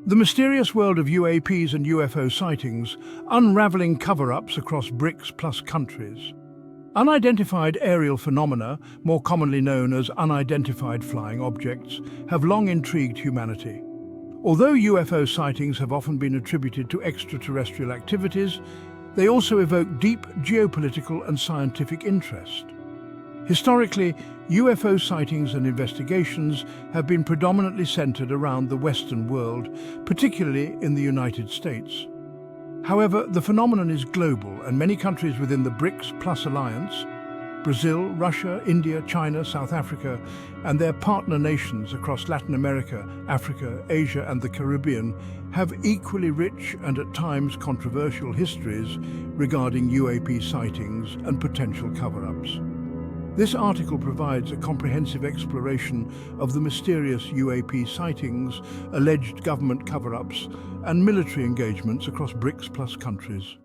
The mysterious world of UAPs and UFO sightings, unraveling cover-ups across BRICS plus countries. Unidentified aerial phenomena, more commonly known as unidentified flying objects, have long intrigued humanity. Although UFO sightings have often been attributed to extraterrestrial activities, they also evoke deep geopolitical and scientific interest. Historically, UFO sightings and investigations have been predominantly centered around the Western world, particularly in the United States. However, the phenomenon is global, and many countries within the BRICS Plus alliance, Brazil, Russia, India, China, South Africa, and their partner nations across Latin America, Africa, Asia, and the Caribbean, have equally rich and at times controversial histories regarding UAP sightings and potential cover-ups. This article provides a comprehensive exploration of the mysterious UAP sightings, alleged government cover-ups, and military engagements across BRICS plus countries.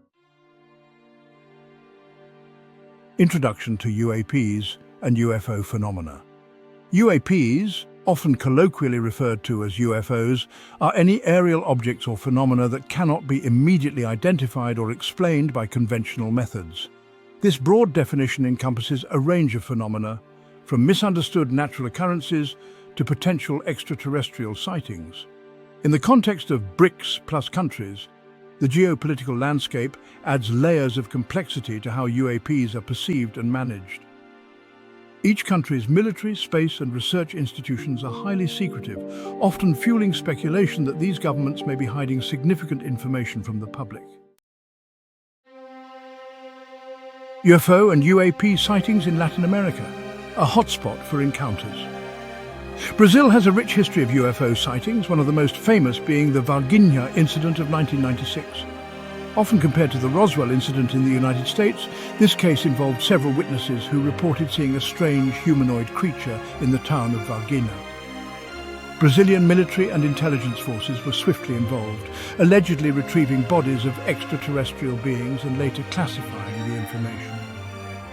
Introduction to UAPs and UFO phenomena. UAPs, often colloquially referred to as UFOs, are any aerial objects or phenomena that cannot be immediately identified or explained by conventional methods. This broad definition encompasses a range of phenomena, from misunderstood natural occurrences to potential extraterrestrial sightings. In the context of BRICS plus countries, the geopolitical landscape adds layers of complexity to how UAPs are perceived and managed. Each country's military, space, and research institutions are highly secretive, often fueling speculation that these governments may be hiding significant information from the public. UFO and UAP sightings in Latin America, a hotspot for encounters. Brazil has a rich history of UFO sightings, one of the most famous being the Varginha incident of 1996. Often compared to the Roswell incident in the United States, this case involved several witnesses who reported seeing a strange humanoid creature in the town of Varginha. Brazilian military and intelligence forces were swiftly involved, allegedly retrieving bodies of extraterrestrial beings and later classifying the information.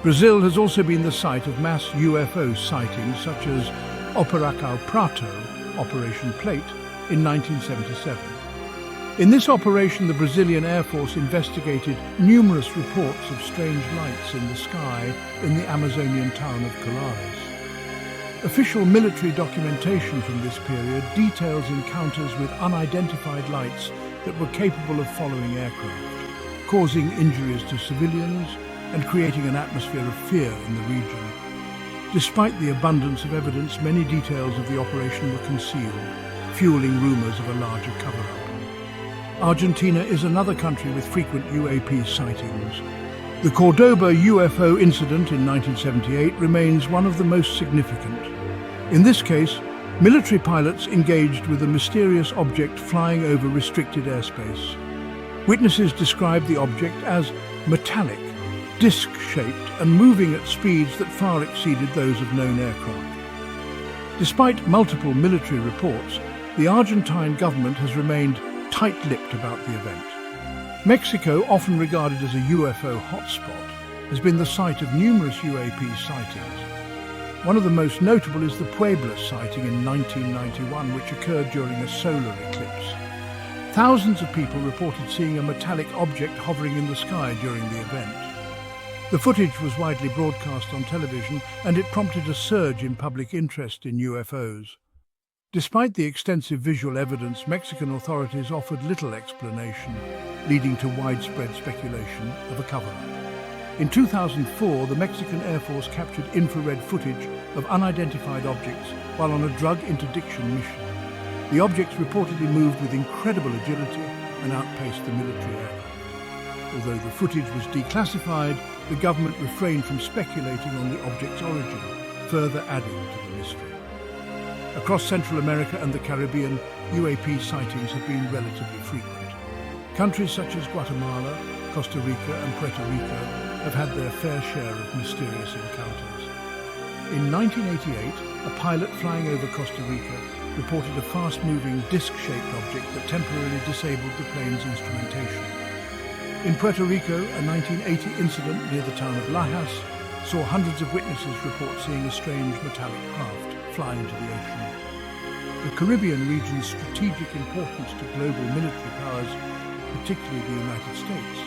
Brazil has also been the site of mass UFO sightings such as Operação Prato, Operation Plate, in 1977. In this operation, the Brazilian Air Force investigated numerous reports of strange lights in the sky in the Amazonian town of Coverups. Official military documentation from this period details encounters with unidentified lights that were capable of following aircraft, causing injuries to civilians and creating an atmosphere of fear in the region. Despite the abundance of evidence, many details of the operation were concealed, fueling rumors of a larger cover-up. Argentina is another country with frequent UAP sightings. The Cordoba UFO incident in 1978 remains one of the most significant. In this case, military pilots engaged with a mysterious object flying over restricted airspace. Witnesses described the object as metallic, disc-shaped, and moving at speeds that far exceeded those of known aircraft. Despite multiple military reports, the Argentine government has remained tight-lipped about the event. Mexico, often regarded as a UFO hotspot, has been the site of numerous UAP sightings. One of the most notable is the Puebla sighting in 1991, which occurred during a solar eclipse. Thousands of people reported seeing a metallic object hovering in the sky during the event. The footage was widely broadcast on television, and it prompted a surge in public interest in UFOs. Despite the extensive visual evidence, Mexican authorities offered little explanation, leading to widespread speculation of a cover-up. In 2004, the Mexican Air Force captured infrared footage of unidentified objects while on a drug interdiction mission. The objects reportedly moved with incredible agility and outpaced the military aircraft. Although the footage was declassified, the government refrained from speculating on the object's origin, further adding to the mystery. Across Central America and the Caribbean, UAP sightings have been relatively frequent. Countries such as Guatemala, Costa Rica and Puerto Rico have had their fair share of mysterious encounters. In 1988, a pilot flying over Costa Rica reported a fast-moving disc-shaped object that temporarily disabled the plane's instrumentation. In Puerto Rico, a 1980 incident near the town of Lajas saw hundreds of witnesses report seeing a strange metallic craft fly into the ocean. The Caribbean region's strategic importance to global military powers, particularly the United States,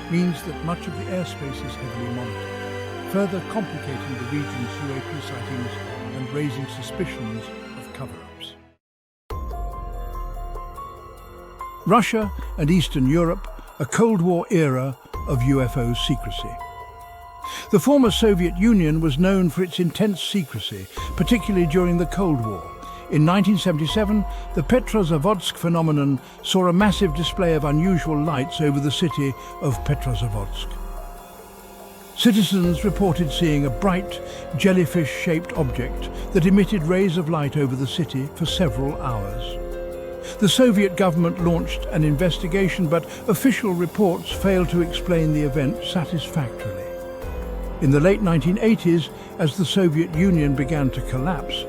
means that much of the airspace is heavily monitored, further complicating the region's UAP sightings and raising suspicions of cover-ups. Russia and Eastern Europe, a Cold War era of UFO secrecy. The former Soviet Union was known for its intense secrecy, particularly during the Cold War. In 1977, the Petrozavodsk Phenomenon saw a massive display of unusual lights over the city of Petrozavodsk. Citizens reported seeing a bright, jellyfish-shaped object that emitted rays of light over the city for several hours. The Soviet government launched an investigation, but official reports failed to explain the event satisfactorily. In the late 1980s, as the Soviet Union began to collapse,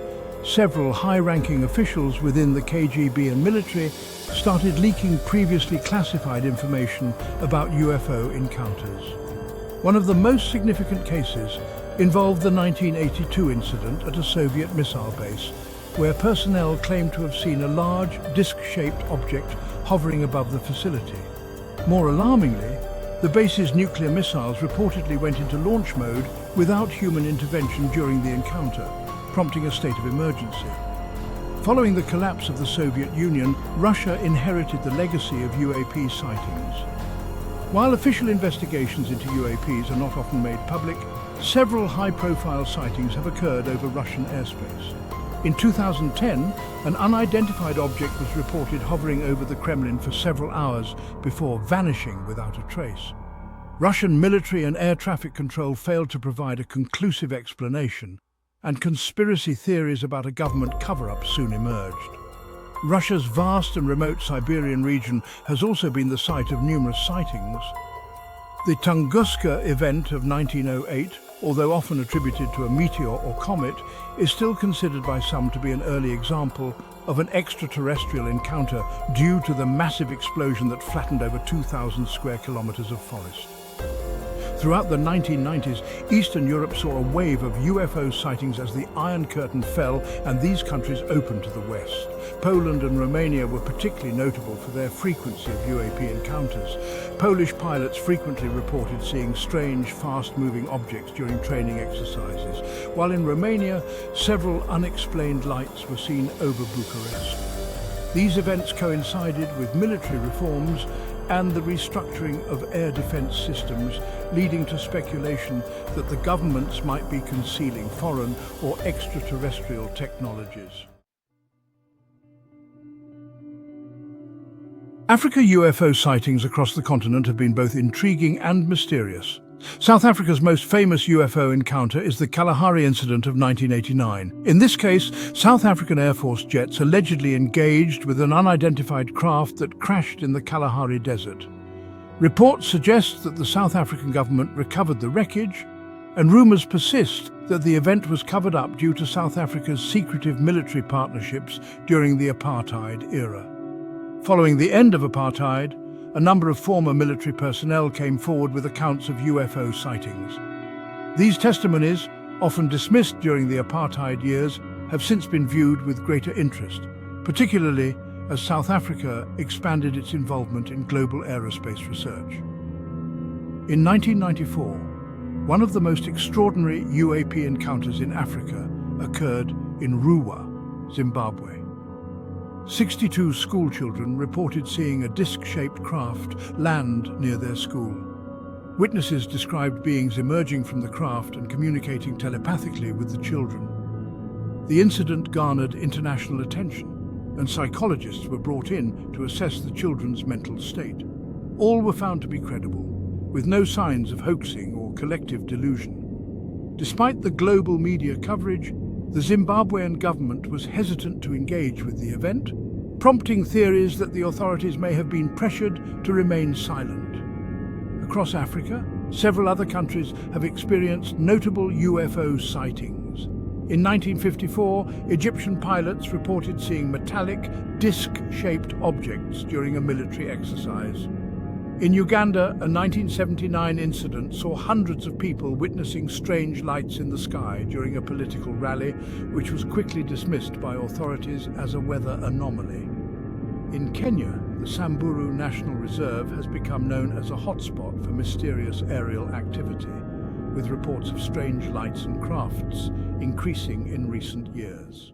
several high-ranking officials within the KGB and military started leaking previously classified information about UFO encounters. One of the most significant cases involved the 1982 incident at a Soviet missile base, where personnel claimed to have seen a large, disc-shaped object hovering above the facility. More alarmingly, the base's nuclear missiles reportedly went into launch mode without human intervention during the encounter, prompting a state of emergency. Following the collapse of the Soviet Union, Russia inherited the legacy of UAP sightings. While official investigations into UAPs are not often made public, several high-profile sightings have occurred over Russian airspace. In 2010, an unidentified object was reported hovering over the Kremlin for several hours before vanishing without a trace. Russian military and air traffic control failed to provide a conclusive explanation, and conspiracy theories about a government cover-up soon emerged. Russia's vast and remote Siberian region has also been the site of numerous sightings. The Tunguska event of 1908, although often attributed to a meteor or comet, is still considered by some to be an early example of an extraterrestrial encounter due to the massive explosion that flattened over 2,000 square kilometers of forest. Throughout the 1990s, Eastern Europe saw a wave of UFO sightings as the Iron Curtain fell and these countries opened to the west. Poland and Romania were particularly notable for their frequency of UAP encounters. Polish pilots frequently reported seeing strange, fast-moving objects during training exercises, while in Romania, several unexplained lights were seen over Bucharest. These events coincided with military reforms and the restructuring of air defense systems, leading to speculation that the governments might be concealing foreign or extraterrestrial technologies. Africa UFO sightings across the continent have been both intriguing and mysterious. South Africa's most famous UFO encounter is the Kalahari incident of 1989. In this case, South African Air Force jets allegedly engaged with an unidentified craft that crashed in the Kalahari Desert. Reports suggest that the South African government recovered the wreckage, and rumours persist that the event was covered up due to South Africa's secretive military partnerships during the apartheid era. Following the end of apartheid, a number of former military personnel came forward with accounts of UFO sightings. These testimonies, often dismissed during the apartheid years, have since been viewed with greater interest, particularly as South Africa expanded its involvement in global aerospace research. In 1994, one of the most extraordinary UAP encounters in Africa occurred in Ruwa, Zimbabwe. 62 schoolchildren reported seeing a disc-shaped craft land near their school. Witnesses described beings emerging from the craft and communicating telepathically with the children. The incident garnered international attention, and psychologists were brought in to assess the children's mental state. All were found to be credible, with no signs of hoaxing or collective delusion. Despite the global media coverage, the Zimbabwean government was hesitant to engage with the event, prompting theories that the authorities may have been pressured to remain silent. Across Africa, several other countries have experienced notable UFO sightings. In 1954, Egyptian pilots reported seeing metallic, disc-shaped objects during a military exercise. In Uganda, a 1979 incident saw hundreds of people witnessing strange lights in the sky during a political rally, which was quickly dismissed by authorities as a weather anomaly. In Kenya, the Samburu National Reserve has become known as a hotspot for mysterious aerial activity, with reports of strange lights and crafts increasing in recent years.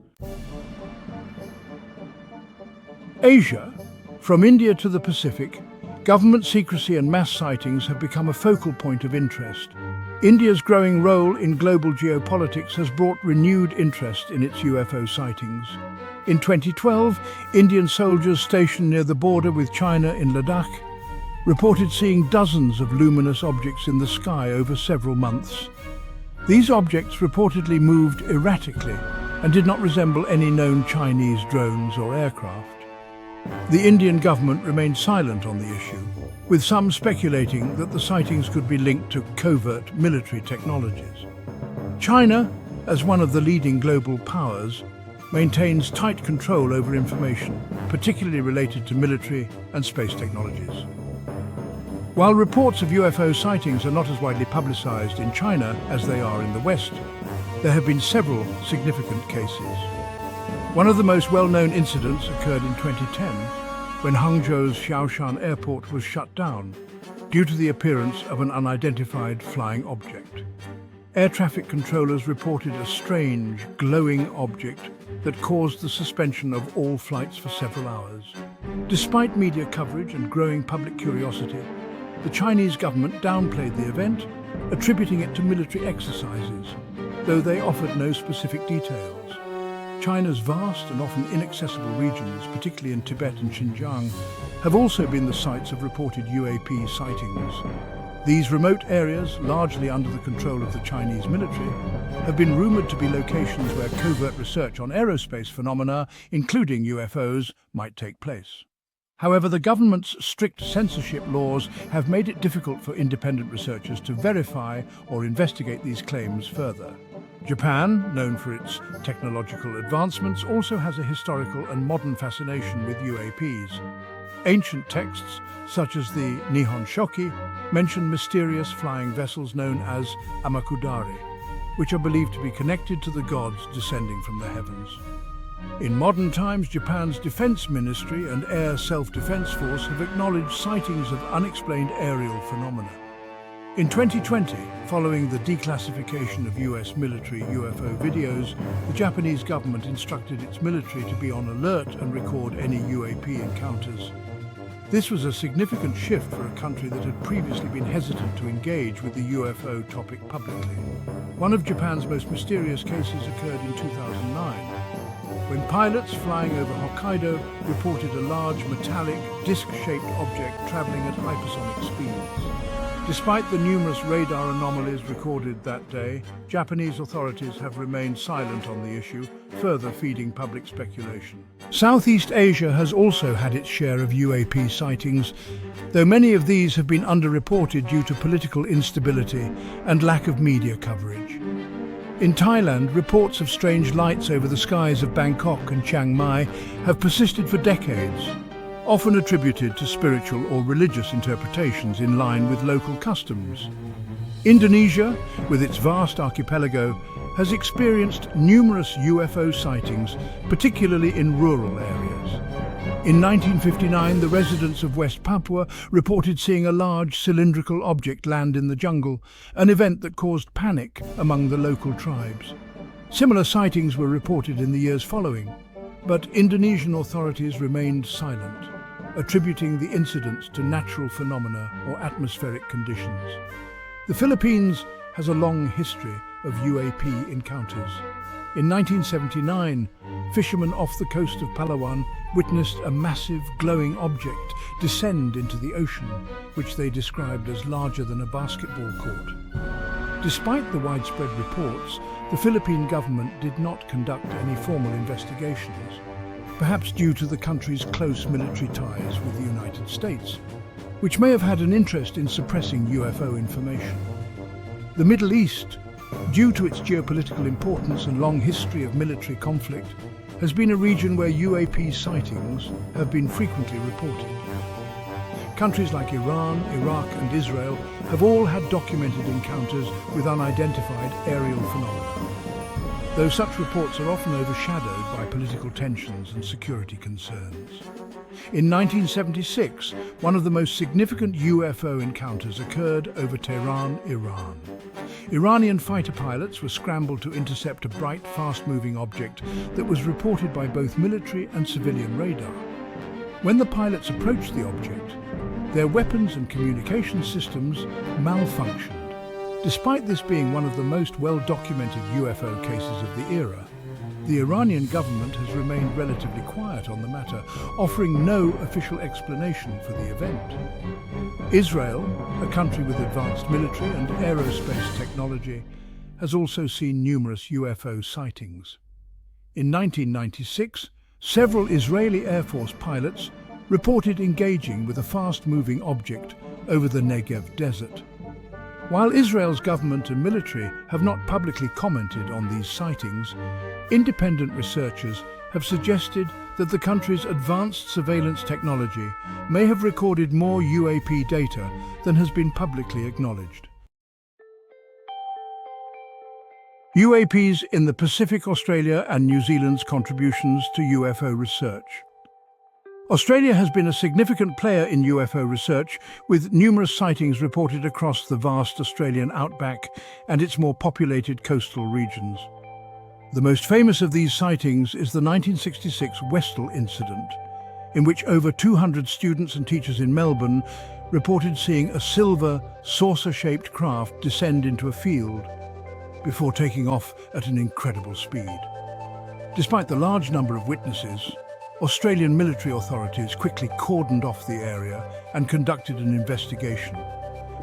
Asia, from India to the Pacific, government secrecy and mass sightings have become a focal point of interest. India's growing role in global geopolitics has brought renewed interest in its UFO sightings. In 2012, Indian soldiers stationed near the border with China in Ladakh reported seeing dozens of luminous objects in the sky over several months. These objects reportedly moved erratically and did not resemble any known Chinese drones or aircraft. The Indian government remained silent on the issue, with some speculating that the sightings could be linked to covert military technologies. China, as one of the leading global powers, maintains tight control over information, particularly related to military and space technologies. While reports of UFO sightings are not as widely publicized in China as they are in the West, there have been several significant cases. One of the most well-known incidents occurred in 2010, when Hangzhou's Xiaoshan airport was shut down due to the appearance of an unidentified flying object. Air traffic controllers reported a strange, glowing object that caused the suspension of all flights for several hours. Despite media coverage and growing public curiosity, the Chinese government downplayed the event, attributing it to military exercises, though they offered no specific details. China's vast and often inaccessible regions, particularly in Tibet and Xinjiang, have also been the sites of reported UAP sightings. These remote areas, largely under the control of the Chinese military, have been rumored to be locations where covert research on aerospace phenomena, including UFOs, might take place. However, the government's strict censorship laws have made it difficult for independent researchers to verify or investigate these claims further. Japan, known for its technological advancements, also has a historical and modern fascination with UAPs. Ancient texts, such as the Nihon Shoki, mention mysterious flying vessels known as amakudari, which are believed to be connected to the gods descending from the heavens. In modern times, Japan's Defense Ministry and Air Self-Defense Force have acknowledged sightings of unexplained aerial phenomena. In 2020, following the declassification of US military UFO videos, the Japanese government instructed its military to be on alert and record any UAP encounters. This was a significant shift for a country that had previously been hesitant to engage with the UFO topic publicly. One of Japan's most mysterious cases occurred in 2009, when pilots flying over Hokkaido reported a large metallic, disc-shaped object traveling at hypersonic speeds. Despite the numerous radar anomalies recorded that day, Japanese authorities have remained silent on the issue, further feeding public speculation. Southeast Asia has also had its share of UAP sightings, though many of these have been underreported due to political instability and lack of media coverage. In Thailand, reports of strange lights over the skies of Bangkok and Chiang Mai have persisted for decades, often attributed to spiritual or religious interpretations in line with local customs. Indonesia, with its vast archipelago, has experienced numerous UFO sightings, particularly in rural areas. In 1959, the residents of West Papua reported seeing a large cylindrical object land in the jungle, an event that caused panic among the local tribes. Similar sightings were reported in the years following, but Indonesian authorities remained silent, attributing the incidents to natural phenomena or atmospheric conditions. The Philippines has a long history of UAP encounters. In 1979, fishermen off the coast of Palawan witnessed a massive glowing object descend into the ocean, which they described as larger than a basketball court. Despite the widespread reports, the Philippine government did not conduct any formal investigations, perhaps due to the country's close military ties with the United States, which may have had an interest in suppressing UFO information. The Middle East, due to its geopolitical importance and long history of military conflict, has been a region where UAP sightings have been frequently reported. Countries like Iran, Iraq and Israel have all had documented encounters with unidentified aerial phenomena, though such reports are often overshadowed by political tensions and security concerns. In 1976, one of the most significant UFO encounters occurred over Tehran, Iran. Iranian fighter pilots were scrambled to intercept a bright, fast-moving object that was reported by both military and civilian radar. When the pilots approached the object, their weapons and communication systems malfunctioned. Despite this being one of the most well-documented UFO cases of the era, the Iranian government has remained relatively quiet on the matter, offering no official explanation for the event. Israel, a country with advanced military and aerospace technology, has also seen numerous UFO sightings. In 1996, several Israeli Air Force pilots reported engaging with a fast-moving object over the Negev desert. While Israel's government and military have not publicly commented on these sightings, independent researchers have suggested that the country's advanced surveillance technology may have recorded more UAP data than has been publicly acknowledged. UAPs in the Pacific, Australia and New Zealand's contributions to UFO research. Australia has been a significant player in UFO research, with numerous sightings reported across the vast Australian outback and its more populated coastal regions. The most famous of these sightings is the 1966 Westall incident, in which over 200 students and teachers in Melbourne reported seeing a silver, saucer-shaped craft descend into a field before taking off at an incredible speed. Despite the large number of witnesses, Australian military authorities quickly cordoned off the area and conducted an investigation,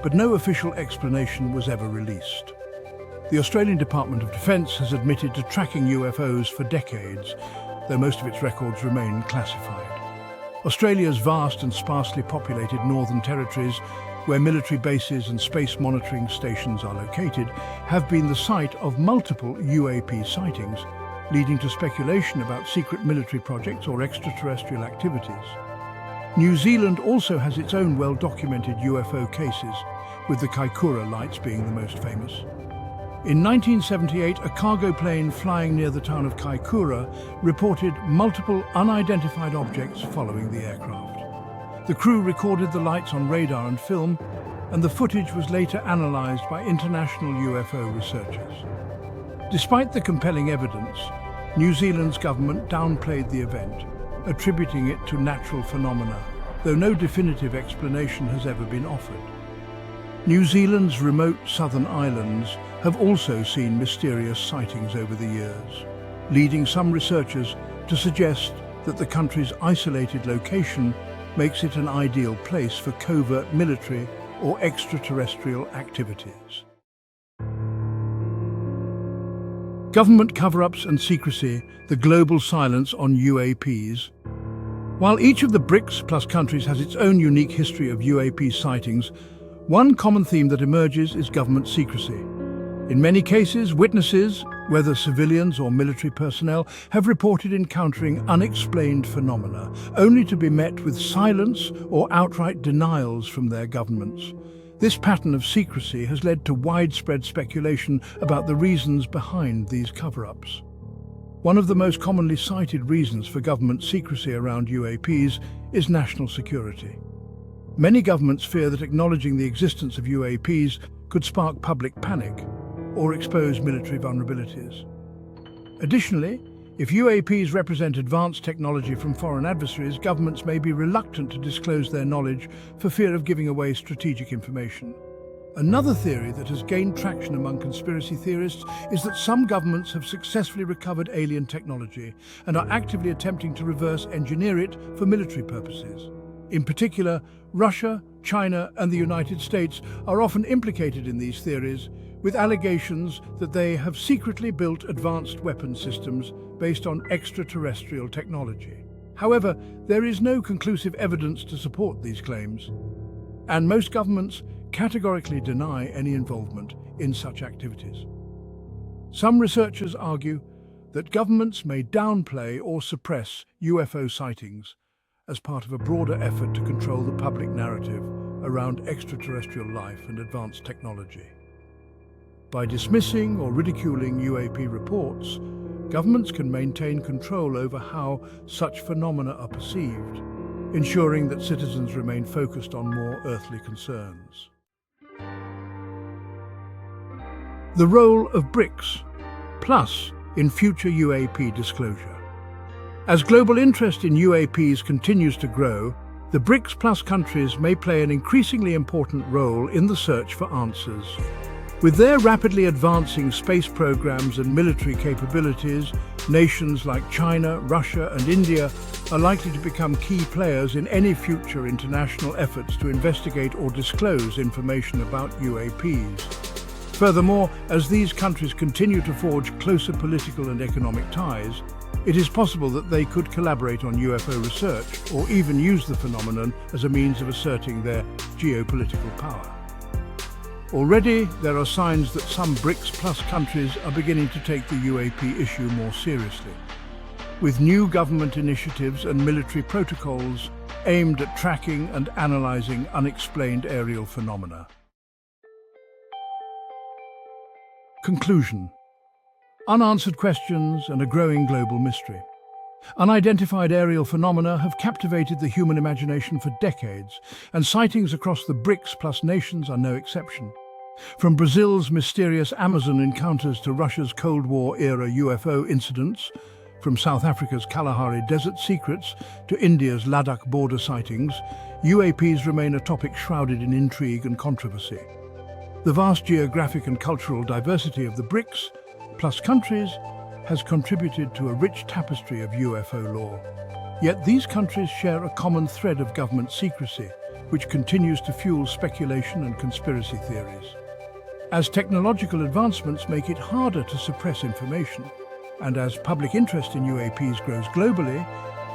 but no official explanation was ever released. The Australian Department of Defence has admitted to tracking UFOs for decades, though most of its records remain classified. Australia's vast and sparsely populated northern territories, where military bases and space monitoring stations are located, have been the site of multiple UAP sightings, leading to speculation about secret military projects or extraterrestrial activities. New Zealand also has its own well-documented UFO cases, with the Kaikoura lights being the most famous. In 1978, a cargo plane flying near the town of Kaikoura reported multiple unidentified objects following the aircraft. The crew recorded the lights on radar and film, and the footage was later analysed by international UFO researchers. Despite the compelling evidence, New Zealand's government downplayed the event, attributing it to natural phenomena, though no definitive explanation has ever been offered. New Zealand's remote southern islands have also seen mysterious sightings over the years, leading some researchers to suggest that the country's isolated location makes it an ideal place for covert military or extraterrestrial activities. Government cover-ups and secrecy, the global silence on UAPs. While each of the BRICS plus countries has its own unique history of UAP sightings, one common theme that emerges is government secrecy. In many cases, witnesses, whether civilians or military personnel, have reported encountering unexplained phenomena, only to be met with silence or outright denials from their governments. This pattern of secrecy has led to widespread speculation about the reasons behind these cover-ups. One of the most commonly cited reasons for government secrecy around UAPs is national security. Many governments fear that acknowledging the existence of UAPs could spark public panic or expose military vulnerabilities. Additionally, if UAPs represent advanced technology from foreign adversaries, governments may be reluctant to disclose their knowledge for fear of giving away strategic information. Another theory that has gained traction among conspiracy theorists is that some governments have successfully recovered alien technology and are actively attempting to reverse engineer it for military purposes. In particular, Russia, China, and the United States are often implicated in these theories, with allegations that they have secretly built advanced weapon systems based on extraterrestrial technology. However, there is no conclusive evidence to support these claims, and most governments categorically deny any involvement in such activities. Some researchers argue that governments may downplay or suppress UFO sightings, as part of a broader effort to control the public narrative around extraterrestrial life and advanced technology. By dismissing or ridiculing UAP reports, governments can maintain control over how such phenomena are perceived, ensuring that citizens remain focused on more earthly concerns. The role of BRICS Plus in future UAP disclosure. As global interest in UAPs continues to grow, the BRICS Plus countries may play an increasingly important role in the search for answers. With their rapidly advancing space programs and military capabilities, nations like China, Russia and India are likely to become key players in any future international efforts to investigate or disclose information about UAPs. Furthermore, as these countries continue to forge closer political and economic ties, it is possible that they could collaborate on UFO research or even use the phenomenon as a means of asserting their geopolitical power. Already, there are signs that some BRICS Plus countries are beginning to take the UAP issue more seriously, with new government initiatives and military protocols aimed at tracking and analyzing unexplained aerial phenomena. Conclusion. Unanswered questions and a growing global mystery. Unidentified aerial phenomena have captivated the human imagination for decades, and sightings across the BRICS Plus nations are no exception. From Brazil's mysterious Amazon encounters to Russia's Cold War-era UFO incidents, from South Africa's Kalahari desert secrets to India's Ladakh border sightings, UAPs remain a topic shrouded in intrigue and controversy. The vast geographic and cultural diversity of the BRICS Plus countries has contributed to a rich tapestry of UFO lore. Yet these countries share a common thread of government secrecy, which continues to fuel speculation and conspiracy theories. As technological advancements make it harder to suppress information, and as public interest in UAPs grows globally,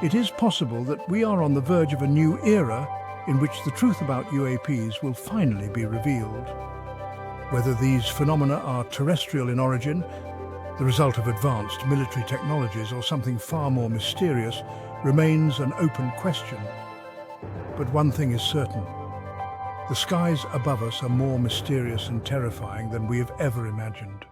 it is possible that we are on the verge of a new era in which the truth about UAPs will finally be revealed. Whether these phenomena are terrestrial in origin, the result of advanced military technologies, or something far more mysterious, remains an open question. But one thing is certain: the skies above us are more mysterious and terrifying than we have ever imagined.